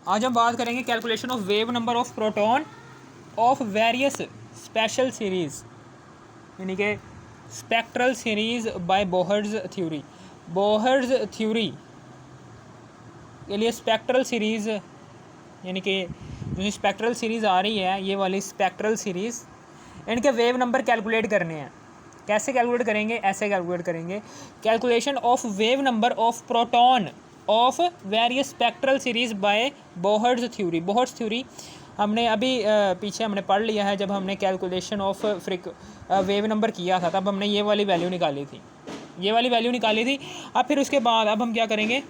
आज हम बात करेंगे calculation of wave number of proton of various special series, यानी कि spectral series by Bohr's theory. Bohr's theory के लिए स्पेक्ट्रल सीरीज, यानी कि जो स्पेक्ट्रल सीरीज़ आ रही है, ये वाली स्पेक्ट्रल सीरीज़, इनके वेव नंबर कैलकुलेट करने हैं। कैसे कैलकुलेट करेंगे? ऐसे कैलकुलेट करेंगे। Calculation of wave number of proton of various spectral series by Bohr's theory. Bohr's theory हमने अभी पीछे हमने पढ़ लिया है, जब हमने कैलकुलेशन ऑफ वेव नंबर किया था, तब हमने ये वाली वैल्यू निकाली थी, ये वाली वैल्यू निकाली थी। अब फिर उसके बाद अब हम क्या करेंगे,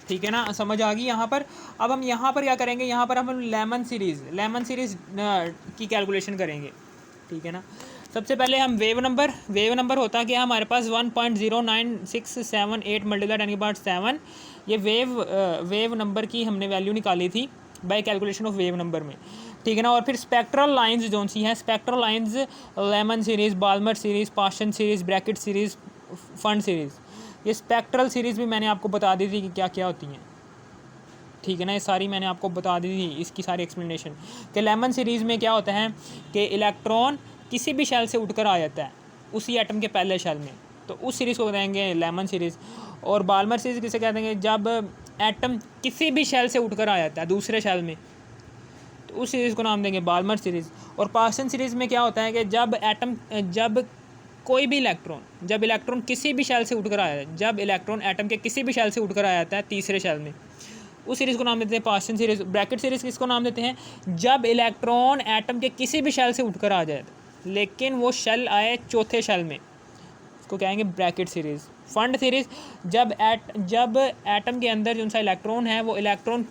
ठीक है ना, समझ आ गई यहाँ पर। अब हम यहाँ पर क्या करेंगे, यहाँ पर हम लेमन सीरीज़ की कैलकुलेशन करेंगे, ठीक है ना। सबसे पहले हम वेव नंबर होता कि हमारे पास 1.09678 मल्टीप्लाई 10⁻7, ये वेव नंबर की हमने वैल्यू निकाली थी by calculation of wave number में, ठीक है ना। और फिर स्पेक्ट्रल लाइंस जो सी हैं, spectral lines Lyman series, Balmer series, Paschen series, Bracket series, Pfund series. ये स्पेक्ट्रल सीरीज़ भी मैंने आपको बता दी थी कि क्या क्या होती हैं, ठीक है ना। ये सारी मैंने आपको बता दी थी, इसकी सारी एक्सप्लेनेशन। कि लेमन सीरीज़ में क्या होता है कि इलेक्ट्रॉन किसी भी शेल से उठकर आ जाता है उसी एटम के पहले शेल में, तो उस सीरीज़ को बताएंगे लेमन सीरीज़। और बाल्मर सीरीज़ किसे कहते हैं? जब एटम किसी भी शेल से उठकर आ जाता है दूसरे शेल में, तो उस सीरीज़ को नाम देंगे बाल्मर सीरीज़। और पासन सीरीज़ में क्या होता है कि जब कोई भी जब इलेक्ट्रॉन किसी भी शेल से उठकर आया है, जब इलेक्ट्रॉन एटम के किसी भी शेल से उठकर आ जाता है तीसरे शेल में, उस सीरीज़ को नाम देते हैं पासन सीरीज़। ब्रैकेट सीरीज़ किसको नाम देते हैं? जब इलेक्ट्रॉन एटम के किसी भी शेल से उठकर आ जाए लेकिन वो शेल आए चौथे शेल में, इसको कहेंगे ब्रैकेट सीरीज़। फंड सीरीज़, जब एटम के अंदर जो सा इलेक्ट्रॉन है, वो इलेक्ट्रॉन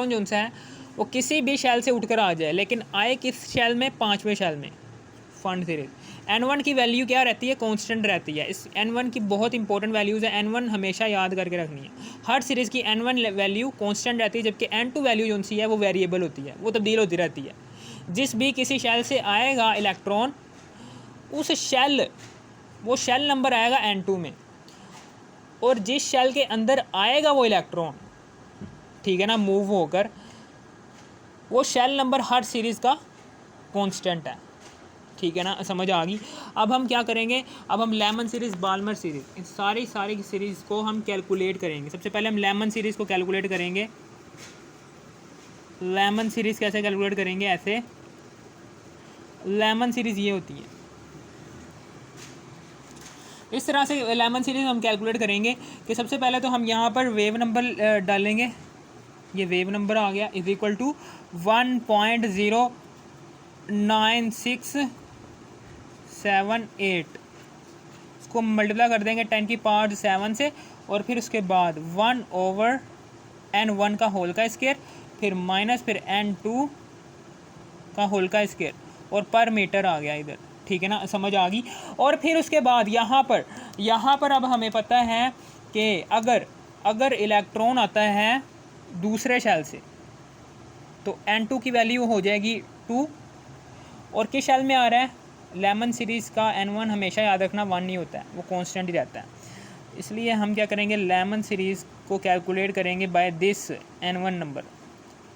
जो सा है वो किसी भी शेल से उठकर आ जाए, लेकिन आए किस शेल में? पाँचवें शेल में, फंड सीरीज। N1 की वैल्यू क्या रहती है? कांस्टेंट रहती है। इस N1 की बहुत इंपॉर्टेंट वैल्यूज़ है, N1 हमेशा याद करके रखनी है। हर सीरीज़ की N1 वैल्यू कांस्टेंट रहती है, जबकि N2 वैल्यू जो सी है वो वेरिएबल होती है, वो तब्दील होती रहती है। जिस भी किसी शेल से आएगा इलेक्ट्रॉन, उस वो शेल नंबर आएगा N2 में, और जिस शेल के अंदर आएगा वो इलेक्ट्रॉन, ठीक है ना, मूव होकर, वो शेल नंबर हर सीरीज़ का कांस्टेंट है, ठीक है ना, समझ आ गई। अब हम क्या करेंगे, अब हम लेमन सीरीज़, बाल्मर सीरीज़, इन सारी सीरीज़ को हम कैलकुलेट करेंगे। सबसे पहले हम लेमन सीरीज़ को कैलकुलेट करेंगे। लेमन सीरीज़ कैसे कैलकुलेट करेंगे? ऐसे, लेमन सीरीज़ ये होती है, इस तरह से लेमन सीरीज़ हम कैलकुलेट करेंगे कि सबसे पहले तो हम यहाँ पर वेव नंबर डालेंगे। ये वेव नंबर आ गया, इज इक्वल टू 1.09678, इसको मल्टीप्लाई कर देंगे 10⁻7 से, और फिर उसके बाद 1/N1 का होल का स्क्वायर, फिर माइनस, फिर N2 का होल का स्क्वायर, और पर मीटर आ गया इधर, ठीक है ना, समझ आ गई। और फिर उसके बाद यहाँ पर अब हमें पता है कि अगर इलेक्ट्रॉन आता है दूसरे शेल से, तो N2 की वैल्यू हो जाएगी 2, और किस शेल में आ रहा है? लेमन सीरीज़ का N1 हमेशा याद रखना 1 नहीं होता है, वो कांस्टेंट ही रहता है। इसलिए हम क्या करेंगे, लेमन सीरीज़ को कैलकुलेट करेंगे by this N1 number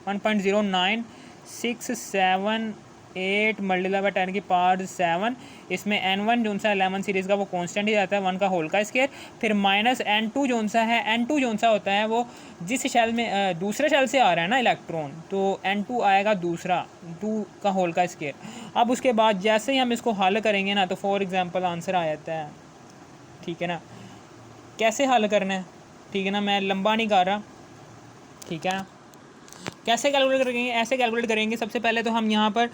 1.09678 multiply by 10⁻7। इसमें N1 जो सा लेमन सीरीज़ का वो कांस्टेंट ही रहता है, 1 का होल का स्क्वायर, फिर माइनस N2 जो सा है, N2 जो सा होता है वो जिस शेल में दूसरे शेल से आ रहा है ना इलेक्ट्रॉन, तो N2 आएगा दूसरा, 2 का होल का स्क्वायर। अब उसके बाद जैसे ही हम इसको हल करेंगे ना, तो फॉर एग्जांपल आंसर आ जाता है, ठीक है ना। कैसे हल करना है, ठीक है ना, मैं लंबा नहीं कर रहा, ठीक है ना। कैसे कैलकुलेट करेंगे? ऐसे कैलकुलेट करेंगे। सबसे पहले तो हम यहाँ पर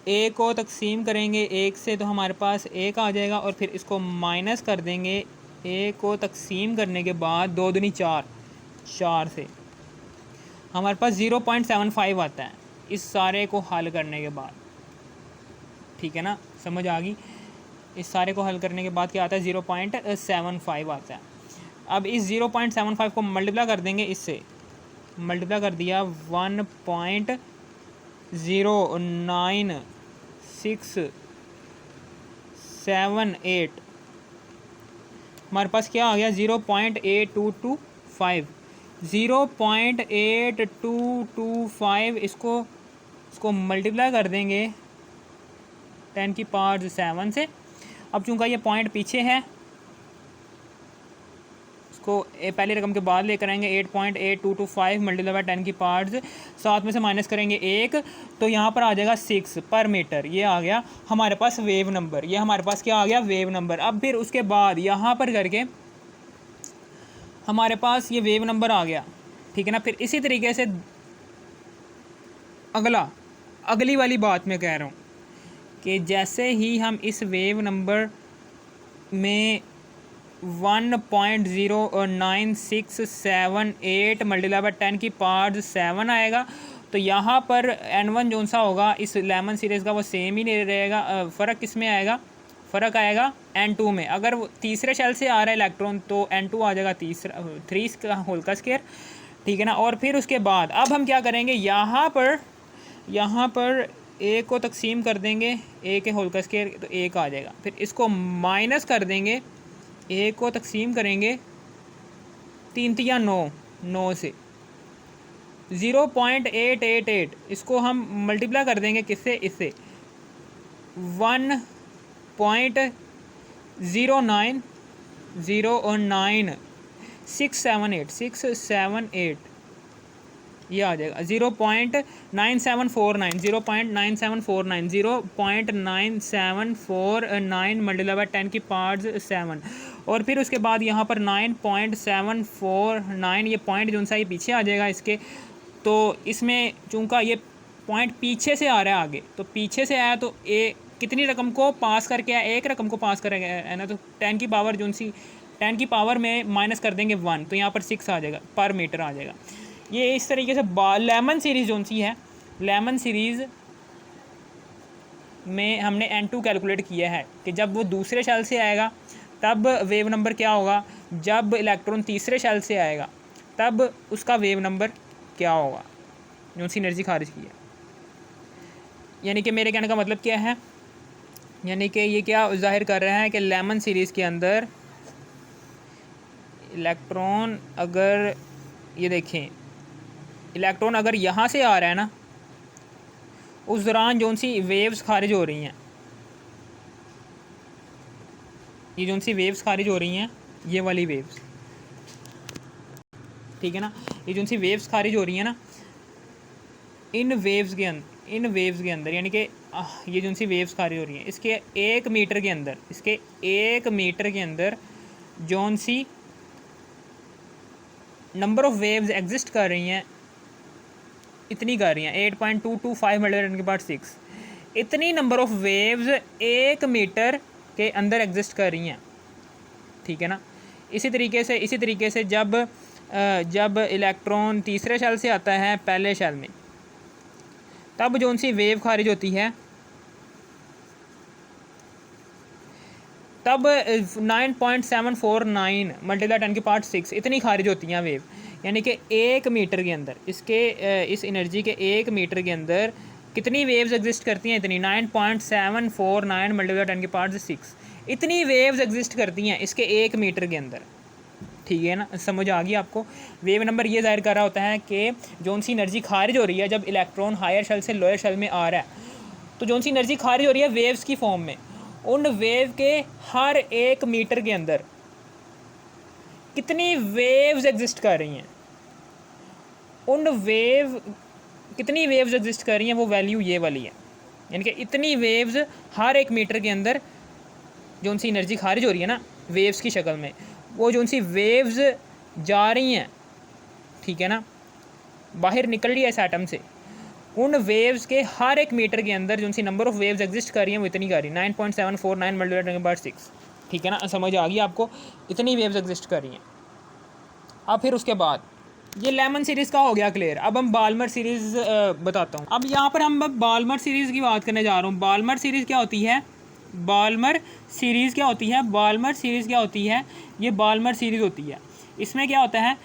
ए को तकसीम करेंगे 1 से, तो हमारे पास 1 आ जाएगा, और फिर इसको माइनस कर देंगे। ए को तकसीम करने के बाद 2 दूनी 4 से हमारे पास 0.75 आता है इस सारे को हल करने के बाद, ठीक है ना, समझ आ गई। इस सारे को हल करने के बाद क्या आता है? 0.75 आता है। अब इस 0.75 को मल्टीप्लाई कर देंगे, इससे मल्टीप्लाई कर दिया 1.09678, हमारे पास क्या आ गया? 0.8225। 0.8225 इसको मल्टीप्लाई कर देंगे 10⁻⁷ से। अब चूँकि ये पॉइंट पीछे है, इसको पहली रकम के बाद लेकर आएंगे 8.8225 मल्टीप्लाई बाय 10⁻⁷ में से माइनस करेंगे 1, तो यहाँ पर आ जाएगा 6 पर मीटर। ये आ गया हमारे पास वेव नंबर, ये हमारे पास क्या आ गया, वेव नंबर। अब फिर उसके बाद यहाँ पर करके हमारे पास ये वेव नंबर आ गया, ठीक है ना। फिर इसी तरीके से अगली वाली बात मैं कह रहा हूँ कि जैसे ही हम इस वेव नंबर में 1.09678 मल्टीप्लाई बाय 10⁻⁷ आएगा, तो यहाँ पर N1 जो सा होगा इस लेमन सीरीज़ का वो सेम ही नहीं रहेगा। फ़र्क किस में आएगा, फ़र्क आएगा N2 में। अगर वो तीसरे शेल से आ रहा है इलेक्ट्रॉन तो N2 आ जाएगा 3 का होल का स्क्वायर, ठीक है ना। और फिर उसके बाद अब हम क्या करेंगे, यहाँ पर ए को तकसीम कर देंगे, ए के होल का स्क्वायर तो 1 आ जाएगा। फिर इसको माइनस कर देंगे, ए को तकसीम करेंगे 3 या 9 से 0.888, इसको हम मल्टीप्लाई कर देंगे किससे, इससे 1.09678 ये आ जाएगा 0.9749 मल्टीप्लाई बाय 10⁻⁷। और फिर उसके बाद यहाँ पर 9.749, ये पॉइंट जो सा ये पीछे आ जाएगा इसके। तो इसमें चूँकि ये पॉइंट पीछे से आ रहा है आगे, तो पीछे से आया तो ए कितनी रकम को पास करके आया, एक रकम को पास करेगा है ना। तो 10 की पावर जो सी 10 की पावर में माइनस कर देंगे 1, तो यहाँ पर 6 आ जाएगा, पर मीटर आ जाएगा। ये इस तरीके से लेमन सीरीज़ जो सी है, लेमन सीरीज़ में हमने N2 कैलकुलेट किया है कि जब वो दूसरे शेल से आएगा तब वेव नंबर क्या होगा, जब इलेक्ट्रॉन तीसरे शेल से आएगा तब उसका वेव नंबर क्या होगा जो सी एनर्जी खारिज की है। यानी कि मेरे कहने का मतलब क्या है, यानी कि ये क्या जाहिर कर रहा है कि लेमन सीरीज़ के अंदर इलेक्ट्रॉन अगर, ये देखें, इलेक्ट्रॉन अगर यहाँ से आ रहा है ना, उस दौरान जो सी वेव्स खारिज हो रही हैं, ये जो सी वेव्स खारिज हो रही हैं, ये वाली वेव्स, ठीक है ना, ये जो सी वेव्स खारिज हो रही हैं ना, इन वेव्स के अंदर यानी कि ये जो सी वेव्स खारिज हो रही हैं, इसके 1 मीटर के अंदर जो सी नंबर ऑफ़ वेव्स एग्जिस्ट कर रही हैं, इतनी कर रही हैं 8.225 मल्टीप्लाई 10⁻⁶, इतनी नंबर ऑफ़ वेव्स 1 मीटर के अंदर एग्जिस्ट कर रही हैं, ठीक है ना। इसी तरीके से जब इलेक्ट्रॉन तीसरे शेल से आता है पहले शेल में, तब जो सी वेव खारिज होती है, तब 9.749 मल्टीप्लाई 10⁻⁶ इतनी खारिज होती हैं वेव। यानी कि 1 मीटर के अंदर इस एनर्जी के 1 मीटर के अंदर कितनी वेव्स एग्जिस्ट करती हैं, इतनी 9.749 मल्टीप्लाई 10⁻⁶, इतनी वेव्स एग्जिस्ट करती हैं इसके 1 मीटर के अंदर, ठीक है ना। समझ आ गई आपको। वेव नंबर ये जाहिर कर रहा होता है कि जोन सी एनर्जी खारिज हो रही है जब इलेक्ट्रॉन हायर शेल से लोअर शेल में आ रहा है, तो जोन सी एनर्जी खारिज हो रही है वेव्स की फॉर्म में, उन वेव के हर 1 मीटर के अंदर कितनी वेव्स एग्जिस्ट कर रही हैं, कितनी वेव्स एग्जिस्ट कर रही हैं, वो वैल्यू ये वाली है। यानी कि इतनी वेव्स हर 1 मीटर के अंदर जो सी एनर्जी खारिज हो रही है ना वेव्स की शक्ल में, वो जो सी वेव्स जा रही हैं, ठीक है ना, बाहर निकल रही है इस एटम से, उन वेव्स के हर 1 मीटर के अंदर जो सी नंबर ऑफ़ वेव्स एग्जिस्ट कर रही हैं वो इतनी कर रही है 9.749 मल्टीप्लाई 10⁻⁶, ठीक है ना। समझ आ गई आपको, इतनी वेव्स एग्जिस्ट कर रही हैं। अब फिर उसके बाद ये लेमन सीरीज़ का हो गया क्लियर। अब हम बाल्मर सीरीज़ बताता हूँ। अब यहाँ पर हम बाल्मर सीरीज़ की बात करने जा रहा हूँ। बाल्मर सीरीज़ क्या होती है, बाल्मर सीरीज़ ये बाल्मर सीरीज़ होती है। इसमें क्या होता है,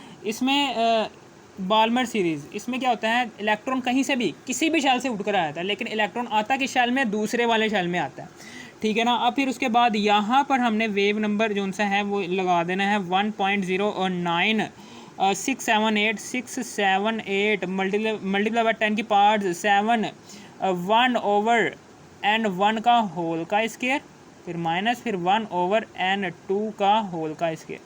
बाल्मर सीरीज़ इसमें क्या होता है, इलेक्ट्रॉन कहीं से भी किसी भी शेल से उठकर आया था, लेकिन इलेक्ट्रॉन आता किस शेल में, दूसरे वाले शेल में आता है, ठीक है ना। अब फिर उसके बाद यहाँ पर हमने वेव नंबर जो सा है वो लगा देना है 1.009 678 मल्टीप्लाई बाय 10 की पावर्स 7 1/n1 का होल का स्क्वायर, फिर माइनस फिर 1/n2 का होल का स्क्वायर।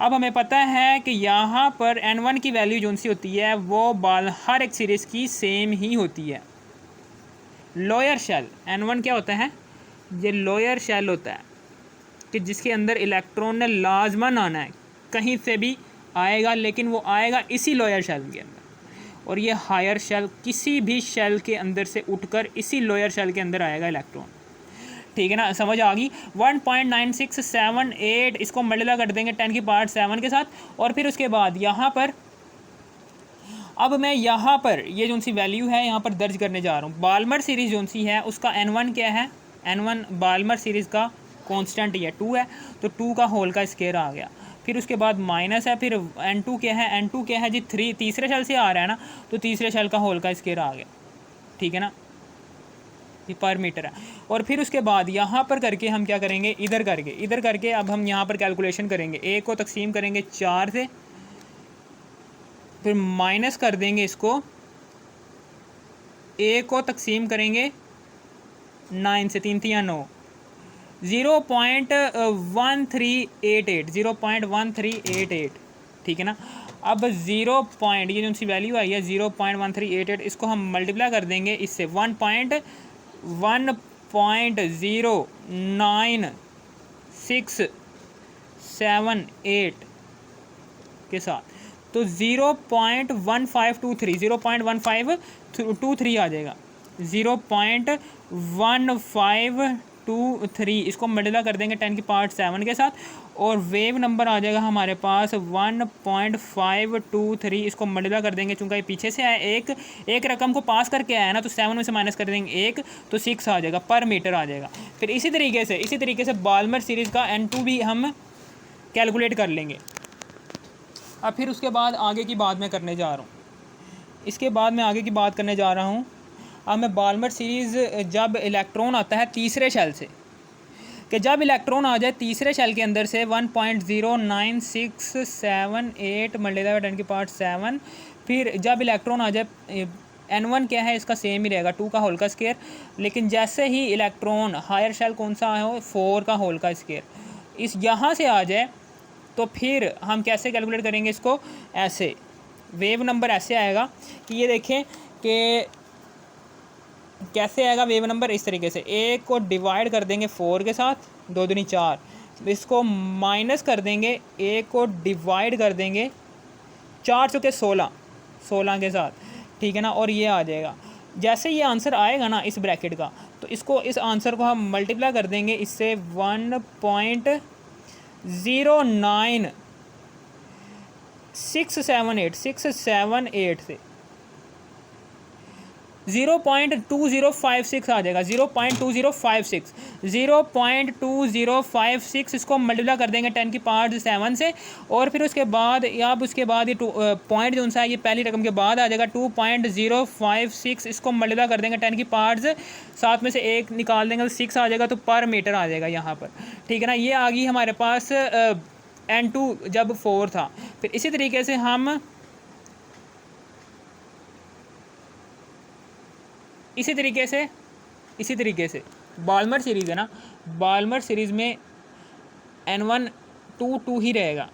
अब हमें पता है कि यहाँ पर n1 की वैल्यू जो सी होती है वो हर एक सीरीज़ की सेम ही होती है। लोअर शेल n1 क्या होता है, ये लोअर शेल होता है कि जिसके अंदर इलेक्ट्रॉन ने लाजमन आना है, कहीं से भी आएगा लेकिन वो आएगा इसी लोअर शेल के अंदर, और ये हायर शेल किसी भी शेल के अंदर से उठकर इसी लोअर शेल के अंदर आएगा इलेक्ट्रॉन। ठीक है ना, समझ आ गई। 1.9678 इसको मल्टीप्लाई कर देंगे 10 की पावर 7 के साथ, और फिर उसके बाद यहाँ पर अब मैं यहाँ पर ये जो सी वैल्यू है यहाँ पर दर्ज करने जा रहा हूँ। बाल्मर सीरीज़ जो सी है उसका n1 क्या है, n1 बाल्मर सीरीज़ का कांस्टेंट ये 2 है, तो 2 का होल का स्क्वायर आ गया। फिर उसके बाद माइनस है, फिर n2 क्या है, n2 क्या है जी 3, तीसरे शेल से आ रहा है ना, तो तीसरे शेल का होल का स्क्वायर आ गया। ठीक है ना, ये पर मीटर है। और फिर उसके बाद यहाँ पर करके हम क्या करेंगे, इधर करके अब हम यहाँ पर कैलकुलेशन करेंगे। ए को तकसीम करेंगे 4 से, फिर माइनस कर देंगे इसको, ए को तकसीम करेंगे 9 से, 3 3 9, 0.1388 ठीक है ना। अब 0 पॉइंट ये जो सी वैल्यू आई है 0.1388 इसको हम मल्टीप्लाई कर देंगे इससे 1.1.09678 के साथ, तो 0.1523 आ जाएगा, 0.1523 इसको मल्टीप्लाई कर देंगे 10 की पावर 7 के साथ, और वेव नंबर आ जाएगा हमारे पास 1.523 इसको मल्टीप्लाई कर देंगे, चूँकि ये पीछे से आया एक रकम को पास करके आया ना, तो 7 में से माइनस कर देंगे 1, तो 6 आ जाएगा, पर मीटर आ जाएगा। फिर इसी तरीके से बाल्मर सीरीज़ का n2 भी हम कैलकुलेट कर लेंगे। अब फिर उसके बाद आगे की बात मैं करने जा रहा हूँ, इसके बाद मैं आगे की बात करने जा रहा हूँ। अब मैं बाल्मर सीरीज़ जब इलेक्ट्रॉन आता है तीसरे शेल से, कि जब इलेक्ट्रॉन आ जाए तीसरे शेल के अंदर से 1.09678 मल्टीप्लाई 10 की पावर 7, फिर जब इलेक्ट्रॉन आ जाए n1 क्या है इसका सेम ही रहेगा 2 का होल का स्क्वायर, लेकिन जैसे ही इलेक्ट्रॉन हायर शेल कौन सा हो 4 का होल का स्क्वायर इस यहाँ से आ जाए, तो फिर हम कैसे कैलकुलेट करेंगे इसको, ऐसे वेव नंबर ऐसे आएगा कि ये देखें कि कैसे आएगा वेव नंबर, इस तरीके से ए को डिवाइड कर देंगे 4 के साथ, 2 दूनी 4, इसको माइनस कर देंगे, ए को डिवाइड कर देंगे 4 चौके 16 के साथ, ठीक है ना, और ये आ जाएगा। जैसे ये आंसर आएगा ना इस ब्रैकेट का, तो इसको इस आंसर को हम मल्टीप्लाई कर देंगे इससे 1.09678 से 0.2056 आ जाएगा, 0.2056 इसको मल्टीप्लाई कर देंगे 10 की पावर 7 से, और फिर उसके बाद अब उसके बाद ये पॉइंट जो सा है ये पहली रकम के बाद आ जाएगा 2.056 इसको मल्टीप्लाई कर देंगे 10 की पावर 7 में से 1 निकाल देंगे तो 6 आ जाएगा, तो पर मीटर आ जाएगा यहाँ पर। ठीक है ना, ये आ गई हमारे पास n2 जब 4 था। फिर इसी तरीके से हम इसी तरीके से बाल्मर सीरीज़ है ना, बाल्मर सीरीज़ में n1 2 ही रहेगा,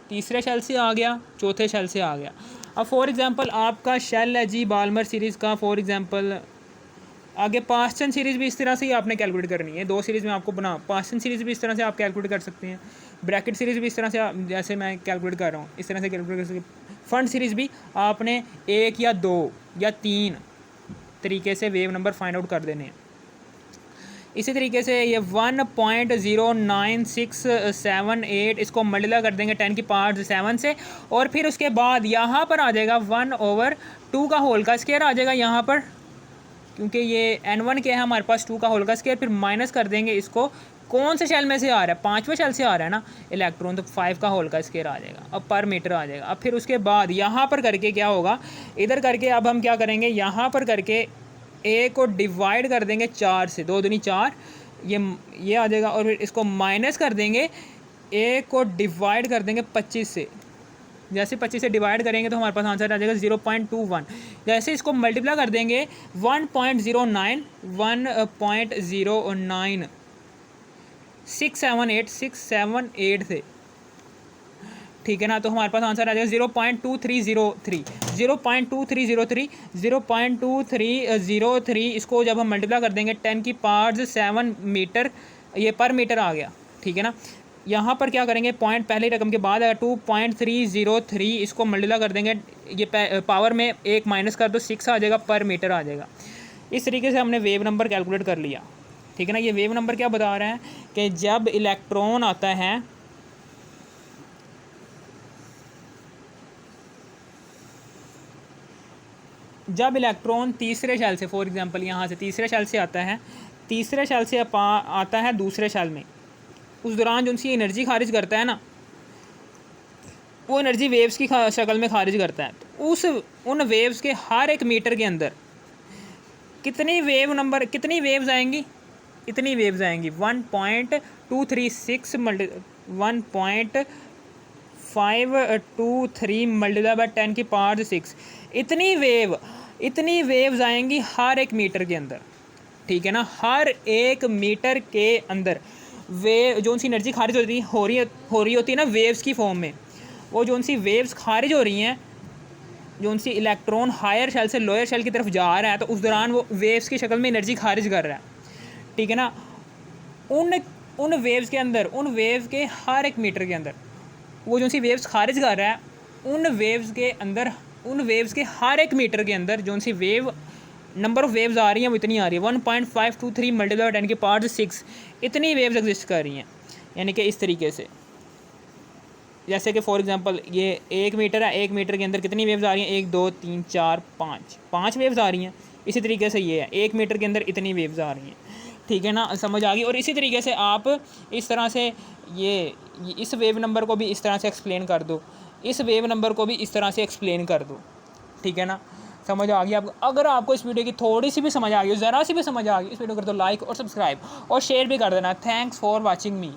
तीसरे शेल से आ गया, चौथे शेल से आ गया। अब फॉर एग्जांपल आपका शेल है जी बाल्मर सीरीज़ का, फॉर एग्जांपल आगे पास्टन सीरीज़ भी इस तरह से ही आपने कैलकुलेट करनी है, 2 सीरीज़ में आपको बना, पास्टन सीरीज़ भी इस तरह से आप कैलकुलेट कर सकते हैं, ब्रैकेट सीरीज़ भी इस तरह से जैसे मैं कैलकुलेट कर रहा हूँ इस तरह से कैलकुलेट कर सकते हैं, फंड सीरीज़ भी आपने 1 या 2 या 3 तरीके से वेव नंबर फाइंड आउट कर देने हैं। इसी तरीके से ये 1.09678 इसको मल्टीप्लाई कर देंगे 10 की पावर 7 से, और फिर उसके बाद यहाँ पर आ जाएगा 1/2 का होल का स्क्वायर आ जाएगा यहाँ पर, क्योंकि ये n1 क्या है हमारे पास 2 का होल का स्क्वायर, फिर माइनस कर देंगे इसको, कौन से शेल में से आ रहा है, 5वें शेल से आ रहा है ना इलेक्ट्रॉन, तो 5 का होल का स्क्वायर आ जाएगा, अब पर मीटर आ जाएगा। अब फिर उसके बाद यहाँ पर करके क्या होगा, इधर करके अब हम क्या करेंगे, यहाँ पर करके ए को डिवाइड कर देंगे 4 से, 2 दूनी 4 ये आ जाएगा, और फिर इसको माइनस कर देंगे ए को डिवाइड कर देंगे 25 से, जैसे 25 से डिवाइड करेंगे तो हमारे पास आंसर आ जाएगा 0.21। जैसे इसको मल्टीप्लाई कर देंगे 1.09 1.09 678 से, ठीक है ना। तो हमारे पास आंसर आ जाएगा 0.2303 0.2303 0.2303। इसको जब हम मल्टीप्लाई कर देंगे 10 की पावर 7 मीटर, ये पर मीटर आ गया, ठीक है ना। यहाँ पर क्या करेंगे, पॉइंट पहले रकम के बाद अगर 2.303 इसको मल्टीप्लाई कर देंगे, ये पावर में एक माइनस कर दो 6 आ जाएगा, पर मीटर आ जाएगा। इस तरीके से हमने वेव नंबर कैलकुलेट कर लिया, ठीक है ना। ये वेव नंबर क्या बता रहे हैं कि जब इलेक्ट्रॉन आता है, जब इलेक्ट्रॉन तीसरे शेल से, फॉर एग्जांपल यहाँ से तीसरे शेल से आता है, तीसरे शेल से आता है दूसरे शेल में, उस दौरान जो उनकी एनर्जी खारिज करता है ना, वो एनर्जी वेव्स की शक्ल में खारिज करता है। तो उन वेव्स के हर एक मीटर के अंदर कितनी वेव्स आएंगी, इतनी वेव्स आएंगी 1.236 1.523 मल्टीप्लाई बाय 10 की पावर 6, इतनी वेव्स आएंगी हर एक मीटर के अंदर, ठीक है ना। हर एक मीटर के अंदर जो उनसी एनर्जी खारिज हो रही होती है ना वेव्स की फॉर्म में, वो जो उनसी वेव्स खारिज हो रही हैं, जो उनसी इलेक्ट्रॉन हायर शेल से लोअर शेल की तरफ जा रहा है, तो उस दौरान वो वेव्स की शक्ल में एनर्जी खारिज कर रहा है, ठीक है ना। उन वेव्स के अंदर, उन वेव्स के हर एक मीटर के अंदर वो जो सी वेव्स खारिज कर रहा है, उन वेव्स के हर एक मीटर के अंदर जो सी वेव नंबर ऑफ़ वेव्स आ रही हैं वो इतनी आ रही है 1.523 मल्टीप्लाई 10 की पावर 6, इतनी वेव्स एग्जिस्ट कर रही हैं। यानी कि इस तरीके से, जैसे कि फॉर एग्जांपल ये 1 मीटर है, 1 मीटर के अंदर कितनी वेव्स आ रही हैं, 1 2 3 4 5 वेव्स आ रही हैं। इसी तरीके से ये है, 1 मीटर के अंदर इतनी वेव्स आ रही हैं, ठीक है ना, समझ आ गई। और इसी तरीके से आप इस तरह से इस वेव नंबर को भी इस तरह से एक्सप्लेन कर दो, इस वेव नंबर को भी इस तरह से एक्सप्लेन कर दो, ठीक है ना, समझ आ गई आपको। अगर आपको इस वीडियो की थोड़ी सी भी समझ आ गई, ज़रा सी भी समझ आ गई, इस वीडियो को कर दो लाइक और सब्सक्राइब और शेयर भी कर देना। Thanks for watching me.